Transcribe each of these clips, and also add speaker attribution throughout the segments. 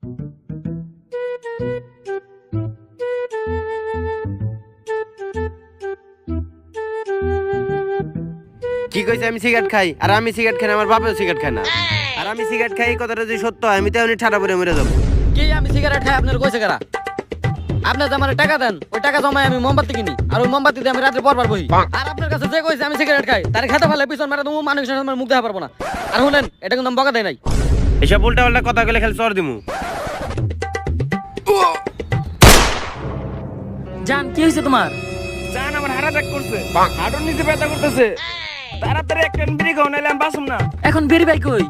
Speaker 1: কি কইছে আমি সিগারেট খাই? আর আমি সিগারেট খাই না, আমার বাপেও সিগারেট খায় না। আর আমি সিগারেট খাই, এই কথাটা যদি সত্য হয় আমি তো এমনি ঠাড়া পরে মরে যাবো।
Speaker 2: কি আমি সিগারেট খাই আপনার কইছে কারা? আপনি যে আমার টাকা দেন, ওই টাকা জমায় আমি মোমবাতি কিনি, আর ওই মোমবাতি দিয়ে আমি রাত্রে পরবার বহি। আর আপনার কাছে যে কইছে আমি সিগারেট খাই, তার খেতে ফেলে পিছন মেরে তুমি মানুষের সামনে মুখ দেখা পারবো না। আর শুনেন, এটা কিন্তু আমি বকা দেয় নাই।
Speaker 1: এসব উল্টা পাল্টা কথা কইলে খালি চর দিমু।
Speaker 2: জান কি হয়েছে তোমার?
Speaker 3: জান আমার হাড় অ্যাটাক করছে, হাড়ের নিচে ব্যথা করতেছে। তাড়াতাড়ি একটা বিড়ি খাও, নাইলে আমি বাঁচুম না।
Speaker 2: এখন বিড়ি পাই কই?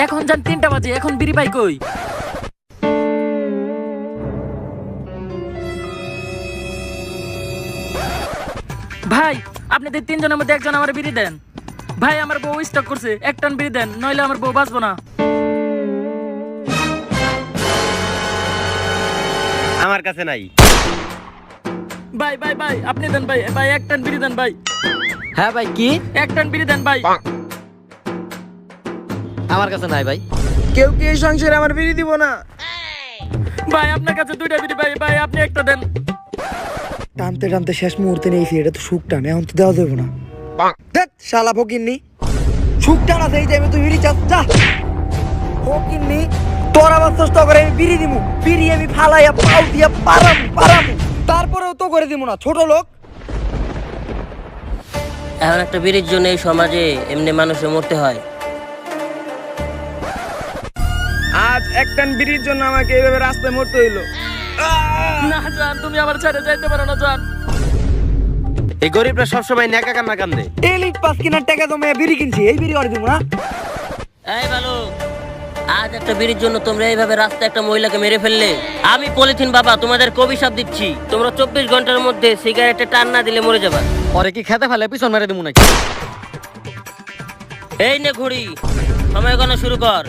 Speaker 2: এখন জান 3টা বাজে, এখন বিড়ি পাই কই? ভাই আপনাদের 3 জনের মধ্যে একজন আমার বিড়ি দেন। ভাই আমার বউ স্টক করছে, এক টান বিড়ি দেন, নইলে আমার বউ বাঁচবো না।
Speaker 1: আমার কাছে নাই।
Speaker 2: ভাই ভাই ভাই আপনি দেন ভাই, ভাই এক টান বিড়ি দেন ভাই। হ্যাঁ ভাই কি? এক টান বিড়ি দেন ভাই। আমার কাছে নাই ভাই।
Speaker 3: কেউ কি এই সংসারে আমার বিড়ি দিব না?
Speaker 2: ভাই আপনার কাছে 2টা বিড়ি, ভাই ভাই আপনি একটা দেন।
Speaker 3: টানতে টানতে শেষ মুহূর্তে নিয়েছি, এটা তো সুখ টানে, এখন তো দেওয়া যাবে না। ধ্যাৎ, শালা ফকিন্নি, সুখ টানা দেই টাইমে তুই বিড়ি চাস? যা ফকিন্নি, তোর আবার চেষ্টা করে আমি বিড়ি দিমু, বিড়ি আমি ফালাইয়া পাউ দিয়া পারামু, তারপরেও তো করে দিমু না, ছোট লোক।
Speaker 4: এখন একটা বিড়ির জন্য এই সমাজে এমনি মানুষের মরতে হয়।
Speaker 3: আজ একটান বিড়ির জন্য আমাকে এইভাবে রাস্তায় মরতে হইলো।
Speaker 2: না জান, তুমি আবার ছেড়ে যাইতে পারো না জান।
Speaker 1: এই গরিবরা সবসময় নেকা কান্না কান্দে।
Speaker 3: এলিট পাস কিনার টাকা জমাইয়া বিড়ি কিনছি, এই বিড়ি করে দিমু না।
Speaker 4: এই ভালো, আজ একটা বিড়ির জন্য তোমরা এইভাবে রাস্তায় একটা মহিলাকে মেরে ফেললে। আমি পলিথিন বাবা তোমাদের অভিশাপ দিচ্ছি, তোমরা 24 ঘন্টার মধ্যে সিগারেটে টান না দিলে মরে যাবা।
Speaker 2: পরে কি খেতে ফেলে পিছন মেরে দেবো নাকি?
Speaker 4: এই নে ঘড়ি, সময় গণনা শুরু কর।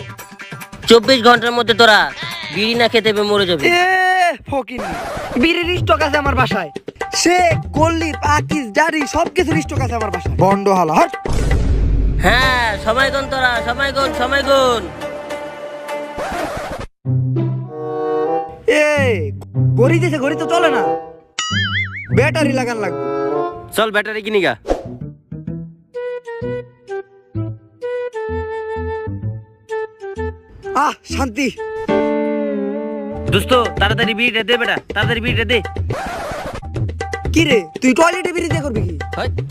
Speaker 4: 24 ঘন্টার মধ্যে তোরা বিড়ি না খেতে পেয়ে মরে যাবে।
Speaker 3: এ ফকিন্নি, বিড়ির স্টক আছে আমার বাসায়, সে গল্লি পাকিস দাড়ি সবকিছুর স্টক আছে আমার বাসায়। বন্ড হালা হট।
Speaker 4: হ্যাঁ সময় গুন তোরা, সময় গুন।
Speaker 3: এ ঘড়ি দিছে, ঘড়ি তো চলে না, ব্যাটারি লাগান লাগবে।
Speaker 1: চল ব্যাটারি কিনি গা।
Speaker 3: শান্তি।
Speaker 1: দোস্ত তাড়াতাড়ি বিড়িটা দে বেটা, তাড়াতাড়ি বিড়িটা দে।
Speaker 3: কি রে, তুই টয়লেটে বিড়ি দিয়ে করবি কি?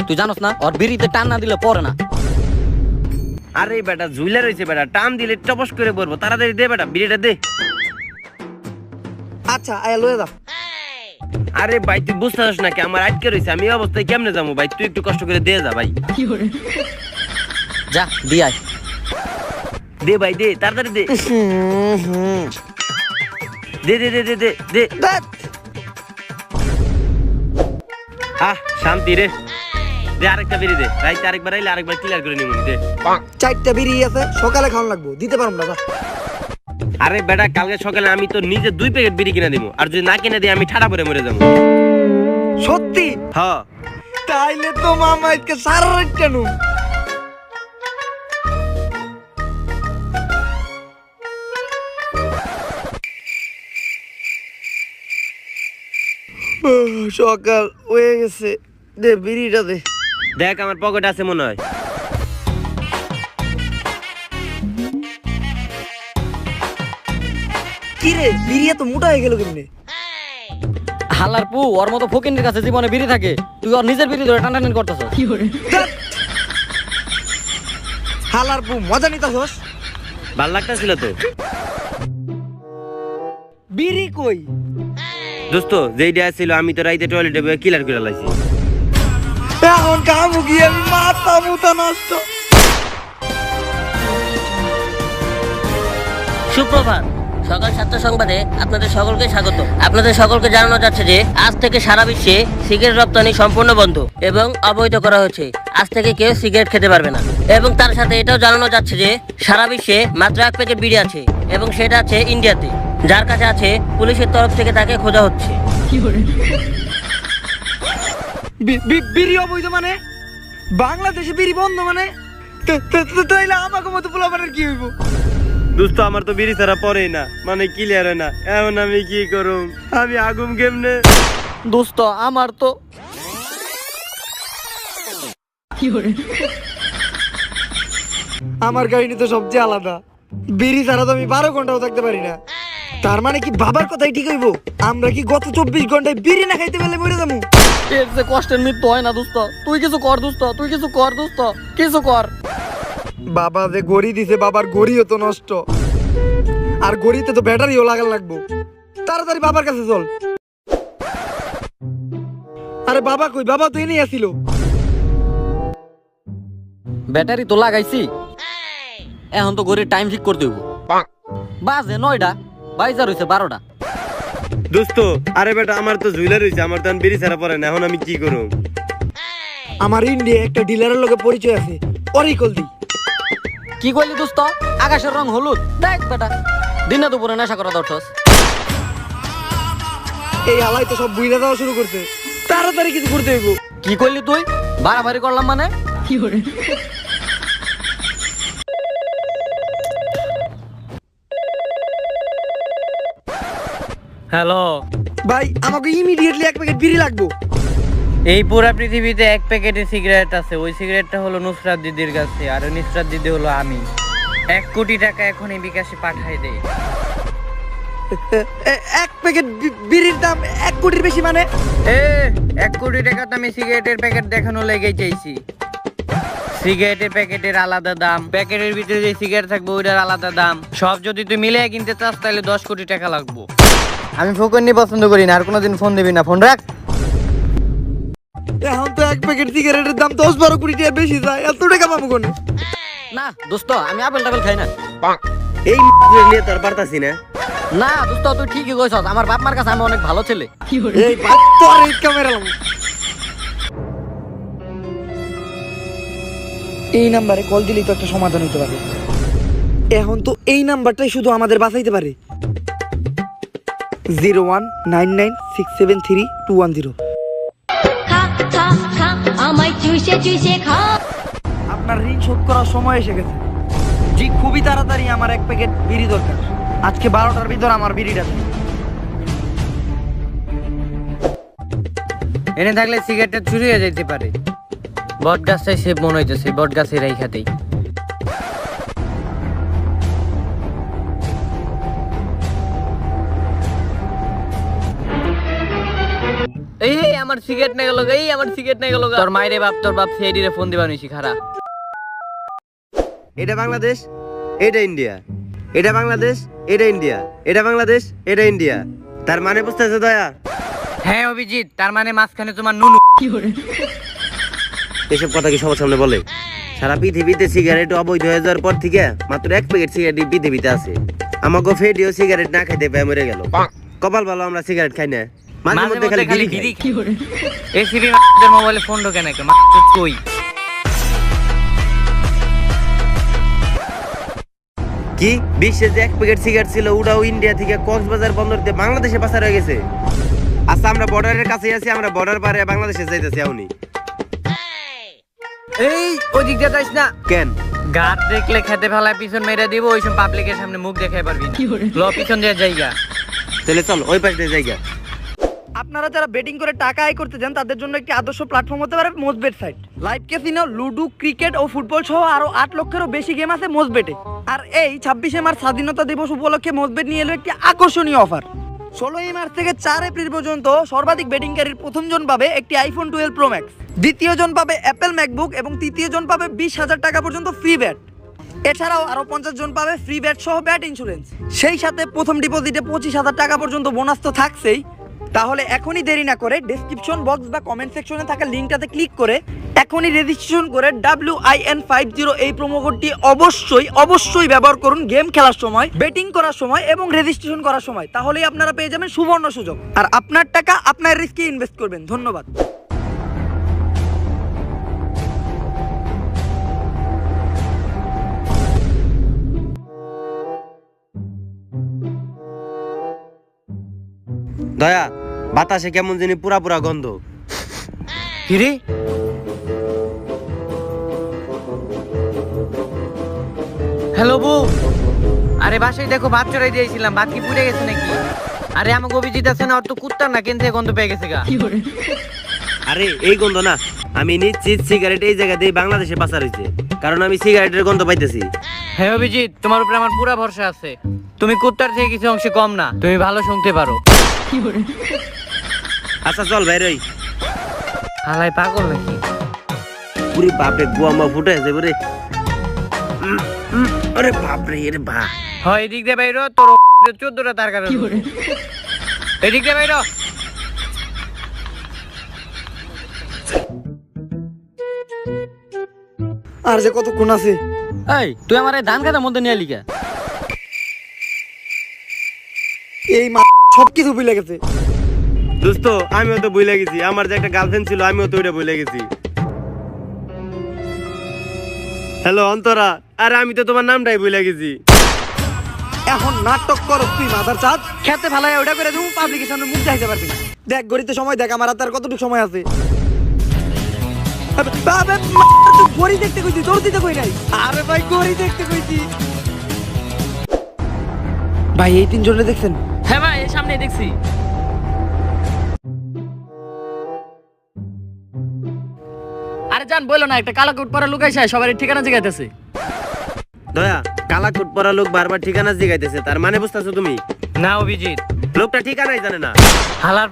Speaker 2: তুই জানোস না ওর বিড়িতে টান না দিলে পরে না।
Speaker 1: আরে বেটা ঝুলে রয়েছে বেটা, টান দিলে টপস করে পড়বো। তাড়াতাড়ি দে বেটা, বিড়িটা দে।
Speaker 3: আচ্ছা আয়া লয়ে যা।
Speaker 1: আরে ভাই তুই বুঝতে পারছিস নাকি আমার আটকে রয়েছে, আমি এই অবস্থায় কেমনে যাবো ভাই? তুই একটু কষ্ট করে দে যা ভাই।
Speaker 2: যা দিয়ে আয়।
Speaker 1: দে ভাই দে, তাড়াতাড়ি দে। দে দে দে দে দে দে।
Speaker 3: ধ্যাৎ,
Speaker 1: শান্তি রে। দে আরেকটা বিড়ি দে, রাইতে আরেকবার আইলে আরেকবার ক্লিয়ার করে নিবি। দে
Speaker 3: 4টা বিড়ি আছে, সকালে খাওয়ান লাগবো, দিতে পারবো না। যা।
Speaker 1: আরে বেটা কালকে সকালে আমি তো নিজে 2 প্যাকেট বিড়ি কিনে দিব, আর যদি না কিনে দিই আমি ঠাড়া পরে মরে যাবো।
Speaker 3: সত্যি?
Speaker 1: হ্যাঁ।
Speaker 3: তাইলে তো মামা আজকে সারা রাত কেন? সকাল হয়ে গেছে, দে বিড়িটা দে।
Speaker 1: দেখ আমার পকেট আছে মনে হয়।
Speaker 3: কি রে, বিড়ি এত মোটা হয়ে গেল কেমনে?
Speaker 2: হালার পু, ওর মতো ফকিনের কাছে জীবনে বিড়ি থাকে, তুই ওর নিজের বিড়ি ধরে টানাটানি করতেছ।
Speaker 3: ধ্যাৎ, হালার পু মজা নিতাছস?
Speaker 1: ভাল লাগতেছিল তো।
Speaker 3: বিড়ি কই?
Speaker 1: দোস্ত যেইটা ছিল আমি তো রাইতে টয়লেটে বসে ক্লিয়ার করে লাইছি।
Speaker 3: এখন কামু গিয়ে আমি মাথা মুতা নষ্ট।
Speaker 4: সুপ্রভাত, সকাল 7টা সংবাদে আপনাদের সকলকে স্বাগত। আপনাদের সকলকে জানানো যাচ্ছে যে আজ থেকে সারা বিশ্বে সিগারেট রপ্তানি সম্পূর্ণ বন্ধ এবং অবৈধ করা হয়েছে। আজ থেকে কেউ সিগারেট খেতে পারবে না। এবং তার সাথে এটাও জানানো যাচ্ছে যে সারা বিশ্বে মাত্র 1 প্যাকেট বিড়ি আছে এবং সেটা আছে ইন্ডিয়াতে, যার কাছে আছে পুলিশের তরফ থেকে তাকে খোঁজা হচ্ছে।
Speaker 3: বিড়ি অবৈধ মানে? বাংলাদেশে বিড়ি বন্ধ মানে? তাইলে আমাকে মতো পোলাপানের কি হইব?
Speaker 1: দোস্ত আমার তো বিড়ি ছাড়া পরেই না, মানে ক্লিয়ার হয় না। এখন আমি কি করুম? আমি আগুম কেমনে?
Speaker 2: দোস্ত আমার তো
Speaker 3: আমার কাহিনী তো সবচেয়ে আলাদা। বিড়ি ছাড়া তো আমি 12 ঘন্টাও থাকতে পারি না। তার মানে কি বাবার কথাই ঠিক হইব? আমরা কি গত 24 ঘন্টায় বিড়ি না খাইতে পারলে মরে যাবো?
Speaker 2: এর যে কষ্টের মৃত্যু হয় না দোস্ত। তুই কিছু কর দোস্ত, তুই কিছু কর দোস্ত, কিছু কর।
Speaker 3: বাবা যে গড়ি দিছে, বাবার গড়িও তো নষ্ট, আর গড়িতে তো ব্যাটারিও লাগাল লাগবো। তাড়াতাড়ি বাবার কাছে চল। আরে বাবা কই? বাবা তো এনেই আসিল।
Speaker 2: ব্যাটারি তো লাগাইছি, এখন তো ঘড়ির টাইম ঠিক করে দেব। বাজে 9টা, বাইজা রইছে 12টা।
Speaker 1: দোস্ত আরে বেটা, আমার তো ঝুইলা রইছে, আমার তো এখন বিড়ি ছাড়া পরে না। এখন আমি কি করুম?
Speaker 3: আমার ইন্ডিয়া একটা ডিলারের লগে পরিচয় আছে, ওরই কল দি।
Speaker 2: কি কইলি দোস্ত? আকাশের রং হলুদ? দেখ বেটা, দিনে দুপুরে নেশা করা দরছস।
Speaker 3: এই হালাই তো সব বুইরা দেওয়া শুরু করছে। তাড়াতাড়ি কিছু করতে হইব।
Speaker 2: কি কইলি তুই? বাড়াবাড়ি করলাম মানে? কি করে?
Speaker 5: হ্যালো,
Speaker 3: ভাই আমাকে ইমিডিয়েটলি 1 প্যাকেট বিড়ি লাগবো।
Speaker 5: এই পুরা পৃথিবীতে 1 প্যাকেটে সিগারেট আছে। ওই সিগারেটটা হলো নুসরাত দিদির কাছে, আর ওই নুসরাত দিদি হলো আমি। 1 কোটি টাকা এখনই বিকাশে পাঠাই দে।
Speaker 3: 1 প্যাকেট বিড়ির দাম 1 কোটির বেশি মানে?
Speaker 5: 1 কোটি টাকা তো আমি সিগারেটের প্যাকেট দেখানো লেগে চাইছি। সিগারেটের প্যাকেটের আলাদা দাম, প্যাকেটের ভিতরে যে সিগারেট থাকবে ওইটার আলাদা দাম। সব যদি তুই মিলিয়ে কিনতে চাস তাহলে 10 কোটি টাকা লাগবে।
Speaker 2: আমি ফোকনি পছন্দ করি না, আর কোনোদিন ফোন দিবি না, ফোন রাখ।
Speaker 3: এখন তো 1 প্যাকেট সিগারেটের দাম 10-12 কোটি টাকার বেশি যায়। এত টাকা পাবো কোনে?
Speaker 2: না দোস্ত, আমি আপেল টাপেল খাই না।
Speaker 1: এই নিয়ে তোর পারতাছি না।
Speaker 2: না দোস্ত, তুই ঠিকই কইছস। আমার বাপ মার কাছে আমি অনেক ভালো ছেলে।
Speaker 3: এই বাপ তোর এই ক্যামেরা লাম। এই নাম্বারে কল দিলেই তো একটা সমাধান হইতে পারে। এখন তো এই নাম্বারটাই শুধু আমাদের বাঁচাইতে পারে। 0199673210।
Speaker 6: খা খা খা আমায় চুষে চুষে খা।
Speaker 3: আপনার ঋণ শোধ করার সময় এসে গেছে। জি খুবই তাড়াতাড়ি আমার 1 প্যাকেট বিড়ি দরকার। আজকে 12টার ভিতর আমার বিড়িটা দিন।
Speaker 5: এনে থাকলে সিগারেটটা চুরি হয়ে যেতে পারে। বট গাছটাই সেভ মনে হইতেছে, বট গাছের এই খাতেই। এই আমার সিগারেট না গেল, এই আমার সিগারেট না গেল। তোর মাইরে বাপ, তোর বাপ সিআইডি রে ফোন দিবা নিছি খারা।
Speaker 1: এটা বাংলাদেশ, এটা ইন্ডিয়া। এটা বাংলাদেশ, এটা ইন্ডিয়া। এটা বাংলাদেশ, এটা ইন্ডিয়া। তার মানে বুঝতেছে দয়া?
Speaker 5: হ্যাঁ অভিজিৎ, তার মানে মাঝখানে তোমার নুনু।
Speaker 1: এসব কথা কি সবার সামনে বলে? সারা পৃথিবীতে সিগারেট অবৈধ হয়ে যাওয়ার পর থেকে মাত্র 1 প্যাকেট সিগারেট পৃথিবীতে আছে। আমাকে ফেডিও সিগারেট না খাইতে পায় মরে গেল। কপাল ভালো আমরা সিগারেট খাই না, মাঝে মধ্যে খালি বিড়ি খাই।
Speaker 5: এসিবি মাদের মোবাইলে ফোন ঢোকে নাকি? মাত্র তুই
Speaker 1: কি বিশ্বে যে 1 প্যাকেট সিগারেট ছিল ওটাও ইন্ডিয়া থেকে কক্সবাজার বন্দর দিয়ে বাংলাদেশে পাচার হয়ে গেছে। আচ্ছা আমরা বর্ডারের কাছে আছি, আমরা বর্ডার পারে বাংলাদেশে যাইতেছি। এখনই
Speaker 5: এই ওই দিক দিয়ে যাইস না।
Speaker 1: কেন?
Speaker 5: গাছ দেখলে খেতে ফেলায় পিছন মেরে দিব, ওইসব পাবলিকের সামনে মুখ দেখাই পারবি না। ল পিছন দিয়ে জায়গা।
Speaker 1: তাহলে চল ওই পাশ দিয়ে জায়গা।
Speaker 3: আপনারা যারা বেটিং করে টাকা আয় করতে চান তাদের জন্য একটি আদর্শ প্ল্যাটফর্ম হতে পারে Mostbet site. Live casino, ludo, cricket ও ফুটবল সহ আরো 8 লক্ষেরও বেশি গেম আছে মোজবেটে। আর এই 26শে মার্চ স্বাধীনতা দিবস উপলক্ষে মোজবেট নিয়ে এলো একটি আকর্ষণীয় অফার। 16ই মার্চ থেকে 4 এপ্রিল পর্যন্ত সর্বাধিক বেটিংকারীর প্রথম জন পাবে একটি আইফোন 12 প্রো ম্যাক্স, দ্বিতীয় জন পাবে অ্যাপেল ম্যাকবুক এবং তৃতীয় জন পাবে 20,000 টাকা পর্যন্ত ফ্রি ব্যাট। এছাড়াও আরো 50 জন পাবে ফ্রি ব্যাট সহ ব্যাট ইন্স্যুরেন্স। সেই সাথে প্রথম ডিপোজিটে 25,000 টাকা পর্যন্ত বোনাস তো থাকছেই। তাহলে এখনই দেরি না করে ডেসক্রিপশন বক্স বা কমেন্ট সেকশনে থাকা লিংকটাতে ক্লিক করে এখনই রেজিস্ট্রেশন করে WIN50 এই প্রোমো কোডটি অবশ্যই ব্যবহার করুন গেম খেলার সময়, বেটিং করার সময় এবং রেজিস্ট্রেশন করার সময়। তাহলেই আপনারা পেয়ে যাবেন সুবর্ণ সুযোগ আর আপনার টাকা আপনার রিস্কে ইনভেস্ট করবেন। ধন্যবাদ।
Speaker 1: দয়া বাতাসে কেমন জানি পুরা পুরা গন্ধ।
Speaker 5: কিরে হ্যালো বউ, আরে বাসায় দেখো ভাত চড়াই দিয়েছিলাম, ভাত কি পুড়ে গেছে নাকি? আরে আমাকে অভিজিৎ আছে না, ওর তো কুত্তা না, কেন থেকে গন্ধ পেয়ে গেছে গা।
Speaker 1: আরে এই গন্ধ না, আমি নিশ্চিত সিগারেট এই জায়গা দিয়ে বাংলাদেশে পাচার হয়েছে, কারণ আমি সিগারেটের গন্ধ পাইতেছি।
Speaker 5: হ্যাঁ অভিজিৎ, তোমার উপরে আমার পুরা ভরসা আছে। তুমি কুত্তার থেকে কিছু অংশে কম না, তুমি ভালো শুনতে পারো।
Speaker 1: আচ্ছা চল ভাই রই।
Speaker 5: হালাই পাগল নাকি?
Speaker 1: পুরি বাপরে গুয়া মা ফুটে আছে রে। আরে বাপরে এর বা।
Speaker 5: হয় এদিক দিয়ে বাইরো, তোর 14টা তার কারণে। এদিক দিয়ে বাইরো।
Speaker 3: আর যে কতক্ষণ আছে?
Speaker 2: এই তুই আমার এই ধান খেতের মধ্যে নিয়ে লিখা।
Speaker 3: এই মা সবকিছু ভুলে গেছে।
Speaker 1: দোস্ত আমিও তো ভুলে গেছি, আমার যে একটা গার্লফ্রেন্ড ছিল আমিও তো ওইটা ভুলে গেছি। হ্যালো অন্তরা, আরে আমি তো তোমার নামটাই ভুলে গেছি।
Speaker 3: এখন নাটক কর তুই মাথার চাঁদ, খেতে ফেলায় ওটা করে দেবো, পাবলিকের সামনে মুখ দেখাইতে পারবি না। দেখ গড়িতে সময় দেখ, আমার হাতে আর কতটুকু সময় আছে। গড়ি দেখতে কইছি, তোর দিতে কই নাই। আরে ভাই গড়ি দেখতে কইছি। ভাই এই তিনজনে দেখছেন?
Speaker 2: হ্যাঁ ভাই এই সামনে দেখছি। আরে জান বললো না, একটা কালা কোট পরা লোক আইসা সবার ঠিকানা জিগাইতেছে।
Speaker 1: দয়া কালা কোট পরা লোক বারবার ঠিকানা জিগাইতেছে, তার মানে বুঝতেছো তুমি?
Speaker 5: না অভিজিৎ,
Speaker 1: লোকটা ঠিকানাই জানে না।
Speaker 5: হালার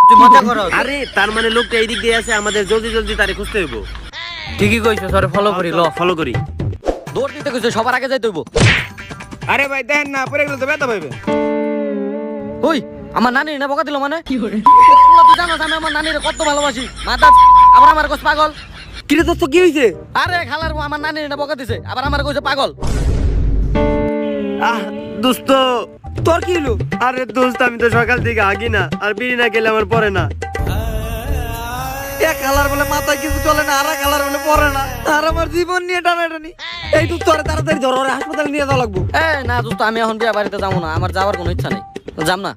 Speaker 5: তুই মজা করো।
Speaker 1: আরে তার মানে লোকটা এই দিক দিয়ে আছে, আমাদের জলদি জলদি তারে খুঁজতে হইব।
Speaker 5: ঠিকই কইছো, সরে ফলো করি, ল
Speaker 1: ফলো করি।
Speaker 2: দৌড় দিতে কইছে, সবার আগে যাইতে হইব।
Speaker 1: আরে ভাই দেখেন না, পরে গেলে তো ব্যথা পাইবে।
Speaker 2: ওই আমার নানি না বকা দিল মানে? তুই জানোস আমি আমার নানির কত ভালোবাসি। মাথা আবার আমার কইছে পাগল।
Speaker 3: কিরে দোস্ত কি হইছে?
Speaker 2: আরে খালার বউ আমার নানির না বকা দিছে, আবার আমার কইছে পাগল।
Speaker 1: আহ দোস্ত,
Speaker 3: তোর কি হলো?
Speaker 1: আরে দোস্ত আমি তো সকাল থেকে আগি না, আর বিড়ি না খেলে আমার পরে না।
Speaker 3: এক কালার বলে মাথায় কিছু চলে না, আর কালার বলে পরে না, আর আমার জীবন নিয়ে টানাটানি। এই তুই তোরে তাড়াতাড়ি ধর, ওরে হাসপাতালে নিয়ে যাওয়া লাগবো।
Speaker 2: এ না দোস্ত, আমি এখন বিয়া বাড়িতে যাবো না, আমার যাওয়ার কোনো ইচ্ছা নেই, যাম না।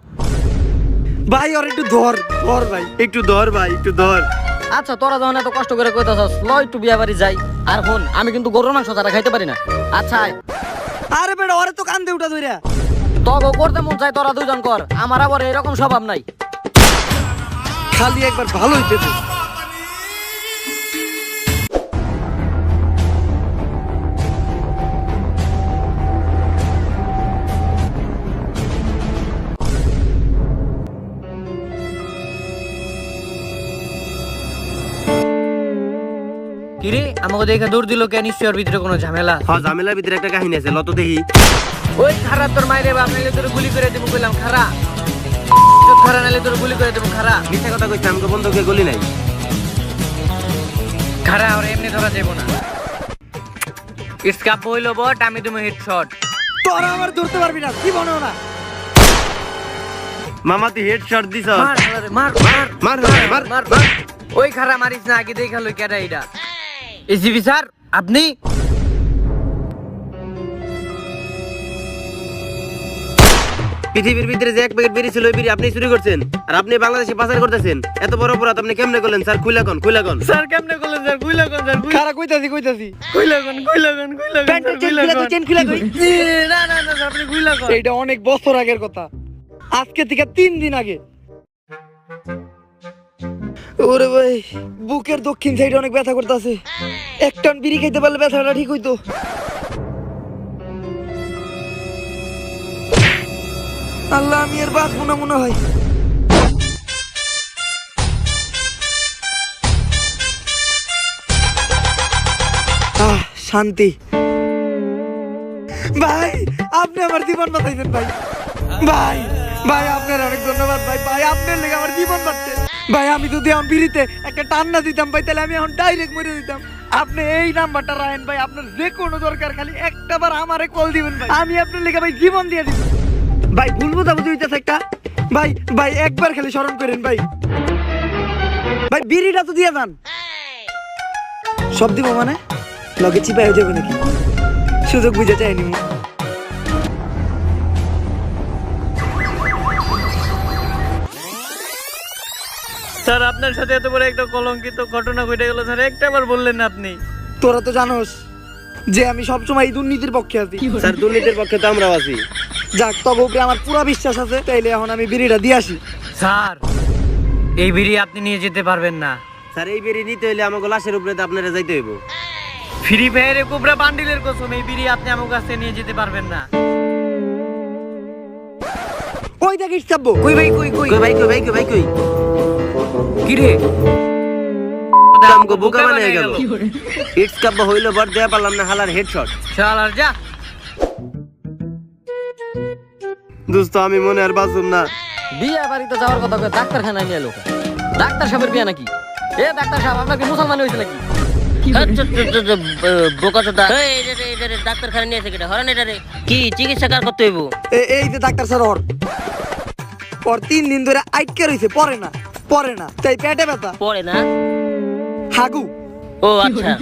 Speaker 3: ভাই ওর একটু ধর ধর ভাই।
Speaker 1: একটু ধর ভাই, একটু ধর।
Speaker 2: আচ্ছা তোরা যখন এত কষ্ট করে কইতাছস, ল একটু বিয়া বাড়ি যাই। আর হন, আমি কিন্তু গরুর মাংস তারা খাইতে পারি না। আচ্ছা আয়।
Speaker 3: আরে বেটা ওরে তো কান্দে উঠা ধইরা।
Speaker 2: তগো করতে মন চাই, তোরা দুজন কর, আমার আবার এরকম স্বভাব নাই।
Speaker 3: খালি একবার ভালো হইতেছে।
Speaker 5: কিরে আমাকে দেখে দৌড় দিল কেন? নিশ্চয় ভিতরে কোনো ঝামেলা।
Speaker 1: হ্যাঁ ঝামেলার ভিতরে একটা কাহিনী আছে, লত দেখি।
Speaker 5: ওই খারা তোর মাইরে বাপ, নাইলে তোর গুলি করে দেবো কইলাম। খারা খারা নাইলে তোর গুলি করে দেবো। খারা
Speaker 1: মিথ্যা কথা কইছে, আমাকে বন্ধুকে গলি নাই।
Speaker 5: খারা আর এমনি ধরা যাবো না। স্কাপ হইলো বট, আমি তুমি হেডশট।
Speaker 3: তোরা আমার ধরতে পারবি না, কি মনেও না।
Speaker 1: মামা তুই হেড শট দিছ।
Speaker 5: মার শালারে, মার মার
Speaker 1: মার মার মার।
Speaker 5: ওই খারা মারিস না, আগে দেখালো কেডা এটা। এসিপি স্যার আপনি?
Speaker 1: পৃথিবীর ভিতরে যে এক প্যাকেট বিড়ি ছিল, ওই বিড়ি আপনি চুরি করছেন, আর আপনি বাংলাদেশে পাচার করতেছেন। এত বড় অপরাধ আপনি কেমনে করলেন স্যার? খুইলা কোন খুইলা কোন।
Speaker 5: স্যার কেমনে করলেন স্যার? গুইলা কোন স্যার?
Speaker 3: খারা কইতাছি কইতাছি।
Speaker 5: গুইলা কোন গুইলা কোন গুইলা কোন
Speaker 3: প্যান্টের চেন খুলে কই, চেন খুলে কই।
Speaker 5: না না না স্যার, আপনি গুইলা কোন।
Speaker 3: এইটা অনেক বছর আগের কথা, আজকে থেকে 3 দিন আগে। ওরে ভাই বুকের দক্ষিণ সাইডে অনেক ব্যথা করতেছে, এক টান বিড়ি খাইতে পারলে ব্যথাটা ঠিক হইতো। আল্লাহ আমি এর বাঁচবো না মনে হয়। শান্তি। ভাই আপনি আমার জীবন বাঁচাইছেন ভাই। ভাই ভাই আপনার অনেক ধন্যবাদ ভাই। ভাই আপনার লেগে আমার জীবন বাঁচছে ভাই। আমি যদি আমার বিড়িতে একটা টান্না দিতাম ভাই, তাহলে আমি এখন ডাইরেক্ট মরে দিতাম। আপনি এই নাম্বারটা রাখেন ভাই, আপনার যে কোনো দরকার খালি একটা বার আমারে কল দিবেন ভাই, আমি আপনার লেগে ভাই জীবন দিয়ে দিব ভাই। ভুল বোঝাবুঝি হইতেছে একটা ভাই। ভাই একবার খালি স্মরণ করেন ভাই। ভাই বিড়িটা তো দিয়ে যান। সব দিব মানে লগে চিপা হয়ে যাবে নাকি? সুযোগ বুঝে চাইনি।
Speaker 5: স্যার আপনার সাথে এত বড় একটা কলঙ্কিত ঘটনা ঘটে গেল স্যার, একটা বার বললেন না আপনি?
Speaker 3: তোরা তো জানোস যে আমি সবসময় এই দুর্নীতির পক্ষে আছি।
Speaker 1: স্যার দুর্নীতির পক্ষে তো আমরাও আছি।
Speaker 3: যাক, তবে উপরে আমার পুরো বিশ্বাস আছে। তাইলে এখন আমি বিড়িটা দিয়ে আসি।
Speaker 5: স্যার এই বিড়ি আপনি নিয়ে যেতে পারবেন না।
Speaker 1: স্যার এই বেরি নিতে হইলে আমাকে লাশের উপরে তো আপনারা যাইতে হইব।
Speaker 5: ফ্রি ফায়ারে কোবরা বান্ডিলের কসম এই বিড়ি আপনি আমার কাছে নিয়ে যেতে পারবেন না।
Speaker 3: ওই দেখিস চাপবো। কই ভাই কই কই
Speaker 1: কই ভাই কই ভাই কই ভাই কই
Speaker 5: কি রে
Speaker 1: আমগো বোকা বানিয়ে গেল। ইটস কাপ হইলো বড় দেয়া পারলাম না হালার হেডশট।
Speaker 5: শালার যা।
Speaker 1: দোস্ত আমি মনে আর বাঁচুম না।
Speaker 2: বিয়ে বাড়িতে যাওয়ার কথা কয়ে ডাক্তারখানায় নিয়ে লোক। ডাক্তার সাহেবের বিয়ে নাকি? এ ডাক্তার সাহেব আপনার কি মুসলমান হয়েছে নাকি?
Speaker 4: বোকা চোদা ডাক্তারখানা নিয়ে এসে কেটে হরান এটা রে কি চিকিৎসা কার করতে হইব?
Speaker 3: এই যে ডাক্তার স্যার ওর 3 দিন ধরে আটকে রইছে, পড়ে না তাই পেটে ব্যথা,
Speaker 4: পড়ে না?
Speaker 3: হাগু।
Speaker 4: ও আচ্ছা।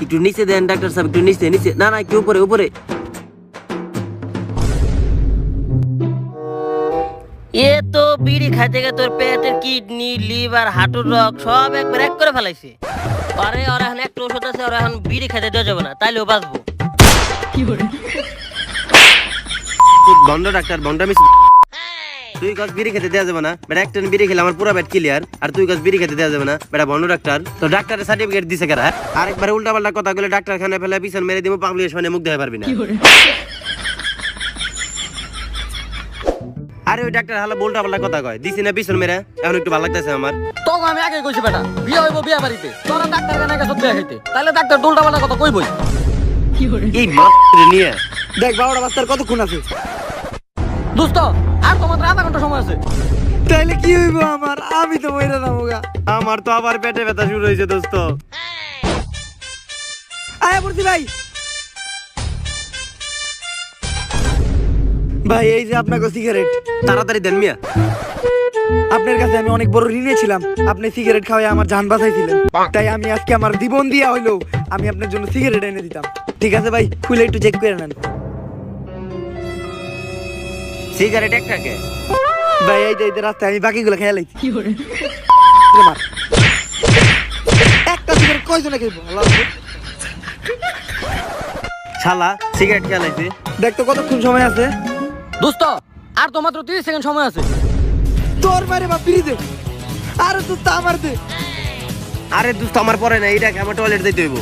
Speaker 1: একটু নিচে দেন ডাক্তার সাহেব, একটু নিচে নিচে। না না একটু উপরে উপরে।
Speaker 4: এ তো বিড়ি খাইতে গিয়ে তোর পেটের কিডনি লিভার হাঁটুর রক সব একবার এক করে ফেলাইছে। আরে ওর এখন একটা ওষুধ আছে, ওর এখন বিড়ি খাইতে দেওয়া যাবে না, তাইলেও বাঁচবো।
Speaker 1: বন্ধ ডাক্তার বন্ধ মিস। তুই গাছ বিড়ি খেতে দেওয়া যাবে না বেটা, একটা বিড়ি খেলে আমার পুরো পেট ক্লিয়ার। আর তুই গাছ বিড়ি খেতে দেওয়া যাবে না বেটা, বন্ধ ডাক্তার। তো ডাক্তারের সার্টিফিকেট দিছে কারা? আরেকবার উল্টা পাল্টা কথা বলে ডাক্তার খানে ফেলে পিছন মেরে দিব, পাবলিক সামনে মুখ দেখাতে পারবি না। আরে ওই ডাক্তার হালা উল্টা পাল্টা কথা কয়, দিছি না পিছন মেরে, এখন একটু ভালো লাগতেছে আমার।
Speaker 2: তখন আমি আগে কইছি বেটা বিয়ে হইব বিয়ে বাড়িতে, তোরা ডাক্তারখানায় গেছ বিয়ে খাইতে, তাহলে ডাক্তার উল্টা পাল্টা কথা কইবই।
Speaker 1: এই মাত্র নিয়ে
Speaker 3: দেখ 12টা বাজতে কতক্ষণ আছে?
Speaker 2: দোস্ত আর তো মাত্র আধা ঘন্টা সময় আছে।
Speaker 3: তাইলে কি হইব আমার? আমি তো মইরা যাবোগা।
Speaker 1: আমার তো আবার পেটে ব্যথা শুরু হয়েছে দোস্ত।
Speaker 3: আয়া পড়ছি ভাই। ভাই এই যে আপনাকে সিগারেট।
Speaker 1: তাড়াতাড়ি দেন মিয়া।
Speaker 3: আপনার কাছে আমি অনেক বড় ঋণে ছিলাম। আপনি সিগারেট খাওয়াই আমার জান বাঁচাইছিলেন, তাই আমি আজকে আমার জীবন দিয়া হইলো আমি আপনার জন্য সিগারেট এনে দিতাম। ঠিক আছে ভাই, খুলে একটু চেক করে নেন।
Speaker 1: সিগারেট একটা কে?
Speaker 3: ভাই এই যে রাস্তায় আমি বাকিগুলো খেয়াল লাইছি। একটা সিগারেট কয়জনে খাইবো?
Speaker 1: শালা সিগারেট খেলাইছে।
Speaker 3: দেখ তো কতক্ষণ সময় আছে।
Speaker 2: দোস্ত আর তো মাত্র 30 সেকেন্ড সময় আছে।
Speaker 3: তোর মারে বা ফিরি দে। আরে দোস্ত আমার দে।
Speaker 1: আরে দোস্ত আমার পরে না, এইটা আমার টয়লেট যাইতে হইব।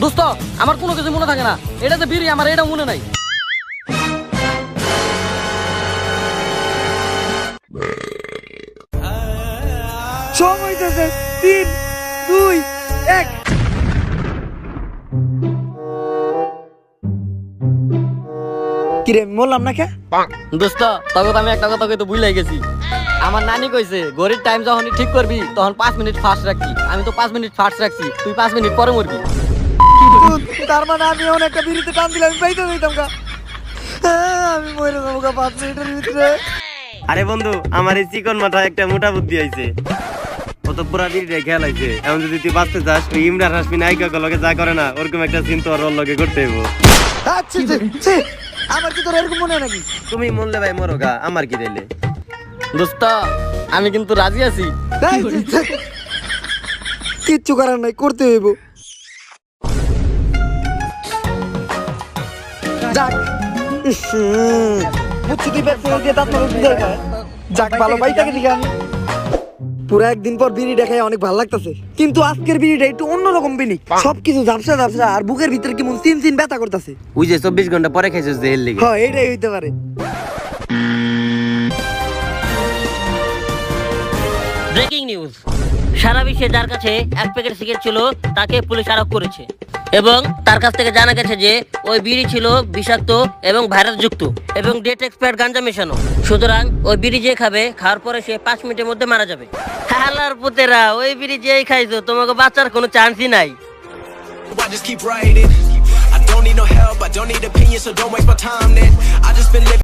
Speaker 2: দোস্ত আমার কোনো কিছু মনে থাকে না, এটা যে বিড়ি আমার এটা মনে নাই।
Speaker 3: সময় হইতেছে 3, 2, 1। কিরে বললাম না কে?
Speaker 2: দোস্ত তখন আমি একটা কথা কইতে ভুলে গেছি। আমার নানি কইছে ঘড়ির টাইম যখনই ঠিক করবি তখন 5 মিনিট ফাস্ট রাখবি। আমি তো 5 মিনিট ফাস্ট রাখছি, তুই 5 মিনিট পরে মরবি।
Speaker 3: তার মানে আমি এখন একটা বিড়িতে টান দিলে আমি পাইতে দিতাম গা। আমি মরে যাবো গা 5 মিনিটের ভিতরে।
Speaker 1: আরে বন্ধু আমার এই চিকন মাথা একটা মোটা বুদ্ধি আইছে। কত পুরা দিন খেয়াল আইছে। এখন যদি তুই বাঁচতে চাস তুই ইমরান হাসমি নায়িকা লগে যা করে না ওরকম একটা চিন্তা ওর লগে করতে হইব।
Speaker 3: আচ্ছা ছি, আমার কি তোর এরকম মনে হয় নাকি?
Speaker 1: তুমি মরলে ভাই মরো গা, আমার কি দিলে।
Speaker 2: দোস্ত আমি কিন্তু রাজি আছি।
Speaker 3: কিচ্ছু করার নাই, করতে হইব। যাক বুঝছি তুই ব্যবসা দিয়ে তার যাক ভালো ভাই তাকে দিকে আমি পুরো একদিন পর বিড়ি দেখায় অনেক ভালো লাগতেছে, কিন্তু আজকের বিড়িটা একটু অন্যরকম বিড়ি। সবকিছু ঝাপসা ঝাপসা আর বুকের ভিতরে কেমন চিন চিন ব্যথা করতেছে।
Speaker 1: ওই যে 24 ঘন্টা পরে খাইছিস যে এর লেগে।
Speaker 3: হ্যাঁ এইটাই হইতে পারে।
Speaker 4: ব্রেকিং নিউজ, সারা বিশ্বে যার কাছে 1 প্যাকেট সিগারেট ছিল তাকে পুলিশ আটক করেছে এবং তার কাছ থেকে জানা গেছে যে ওই বিড়ি ছিল বিষাক্ত এবং ভাইরাস যুক্ত এবং ডেট এক্সপায়ার্ড গাঞ্জা মেশানো। সুতরাং ওই বিড়ি যে খাবে খাওয়ার পরে সে 5 মিনিটের মধ্যে মারা যাবে। হালার পুতেরা, ওই বিড়ি যেই খাইছো তোমাকে বাঁচার কোনো চান্সই নাই।
Speaker 7: I just keep writing. I don't need no help, I don't need opinions, so don't waste my time then. I just been living